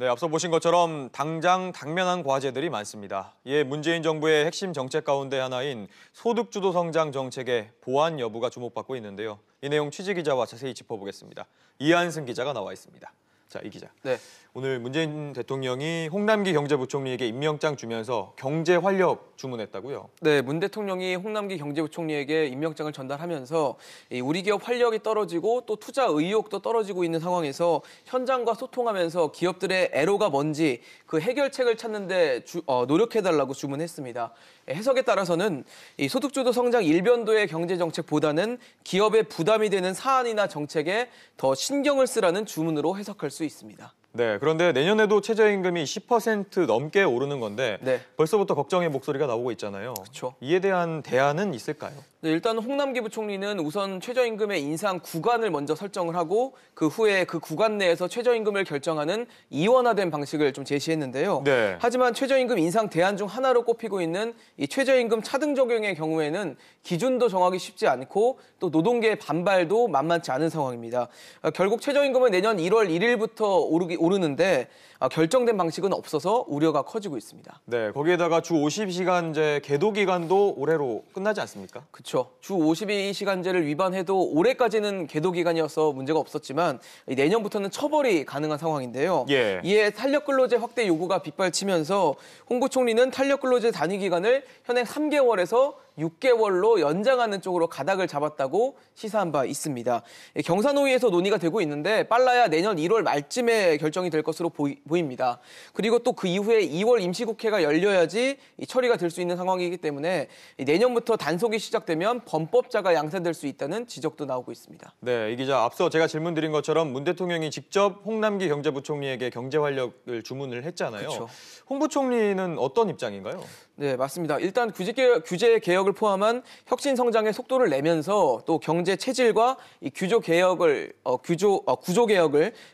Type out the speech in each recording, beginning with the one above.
네, 앞서 보신 것처럼 당장 당면한 과제들이 많습니다. 이에 문재인 정부의 핵심 정책 가운데 하나인 소득주도 성장 정책의 보완 여부가 주목받고 있는데요. 이 내용 취재 기자와 자세히 짚어보겠습니다. 이한승 기자가 나와 있습니다. 자, 이 기자. 네. 오늘 문재인 대통령이 홍남기 경제부총리에게 임명장 주면서 경제 활력 주문했다고요? 네, 문 대통령이 홍남기 경제부총리에게 임명장을 전달하면서 우리 기업 활력이 떨어지고 또 투자 의욕도 떨어지고 있는 상황에서 현장과 소통하면서 기업들의 애로가 뭔지 그 해결책을 찾는 데 노력해달라고 주문했습니다. 해석에 따라서는 이 소득주도 성장 일변도의 경제정책보다는 기업에 부담이 되는 사안이나 정책에 더 신경을 쓰라는 주문으로 해석할 수 있습니다. 네, 그런데 내년에도 최저임금이 10% 넘게 오르는 건데 네. 벌써부터 걱정의 목소리가 나오고 있잖아요. 그렇죠. 이에 대한 대안은 있을까요? 네, 일단 홍남기 부총리는 우선 최저임금의 인상 구간을 먼저 설정을 하고 그 후에 그 구간 내에서 최저임금을 결정하는 이원화된 방식을 좀 제시했는데요. 네. 하지만 최저임금 인상 대안 중 하나로 꼽히고 있는 이 최저임금 차등 적용의 경우에는 기준도 정하기 쉽지 않고 또 노동계의 반발도 만만치 않은 상황입니다. 결국 최저임금은 내년 1월 1일부터 오르는데 결정된 방식은 없어서 우려가 커지고 있습니다. 네, 거기에다가 주 52시간제 계도 기간도 올해로 끝나지 않습니까? 그렇죠. 주 52시간제를 위반해도 올해까지는 계도 기간이어서 문제가 없었지만 내년부터는 처벌이 가능한 상황인데요. 예. 이에 탄력근로제 확대 요구가 빗발치면서 홍 부총리는 탄력근로제 단위 기간을 현행 3개월에서 6개월로 연장하는 쪽으로 가닥을 잡았다고 시사한 바 있습니다. 경사노위에서 논의가 되고 있는데 빨라야 내년 1월 말쯤에 결정이 될 것으로 보입니다. 그리고 또 그 이후에 2월 임시국회가 열려야지 처리가 될 수 있는 상황이기 때문에 내년부터 단속이 시작되면 범법자가 양산될 수 있다는 지적도 나오고 있습니다. 네, 이 기자, 앞서 제가 질문드린 것처럼 문 대통령이 직접 홍남기 경제부총리에게 경제활력을 주문을 했잖아요. 그렇죠. 홍 부총리는 어떤 입장인가요? 네, 맞습니다. 일단 규제 개혁을 포함한 혁신 성장의 속도를 내면서 또 경제 체질과 이 구조 개혁을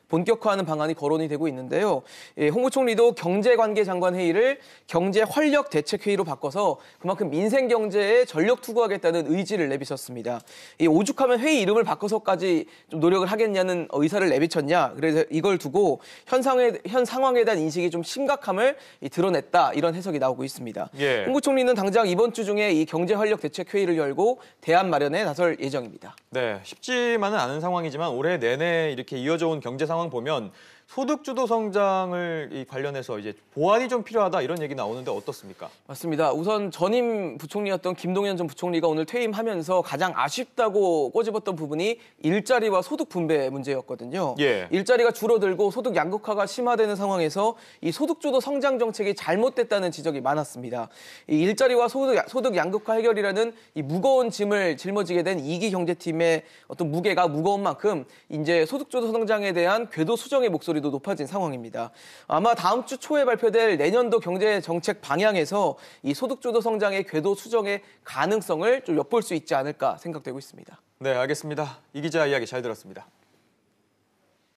본격화하는 방안이 거론이 되고 있는데요. 홍 부총리도 경제관계장관 회의를 경제활력대책회의로 바꿔서 그만큼 민생 경제에 전력 투구하겠다는 의지를 내비쳤습니다. 이 오죽하면 회의 이름을 바꿔서까지 좀 노력을 하겠냐는 의사를 내비쳤냐. 그래서 이걸 두고 현 상황에 대한 인식이 좀 심각함을 드러냈다. 이런 해석이 나오고 있습니다. 예. 홍 부총리는 당장 이번 주 중에 이 경제활력대책회의를 열고 대안 마련에 나설 예정입니다. 네, 쉽지만은 않은 상황이지만 올해 내내 이렇게 이어져 온 경제 상황 보면 소득주도 성장을 관련해서 이제 보완이 좀 필요하다 이런 얘기 나오는데 어떻습니까? 맞습니다. 우선 전임 부총리였던 김동연 전 부총리가 오늘 퇴임하면서 가장 아쉽다고 꼬집었던 부분이 일자리와 소득 분배 문제였거든요. 예. 일자리가 줄어들고 소득 양극화가 심화되는 상황에서 이 소득주도 성장 정책이 잘못됐다는 지적이 많았습니다. 이 일자리와 소득 양극화 해결이라는 이 무거운 짐을 짊어지게 된 2기 경제팀의 어떤 무게가 무거운 만큼 이제 소득주도 성장에 대한 궤도 수정의 목소리도 높아진 상황입니다. 아마 다음 주 초에 발표될 내년도 경제 정책 방향에서 이 소득주도 성장의 궤도 수정의 가능성을 좀 엿볼 수 있지 않을까 생각되고 있습니다. 네, 알겠습니다. 이 기자 이야기 잘 들었습니다.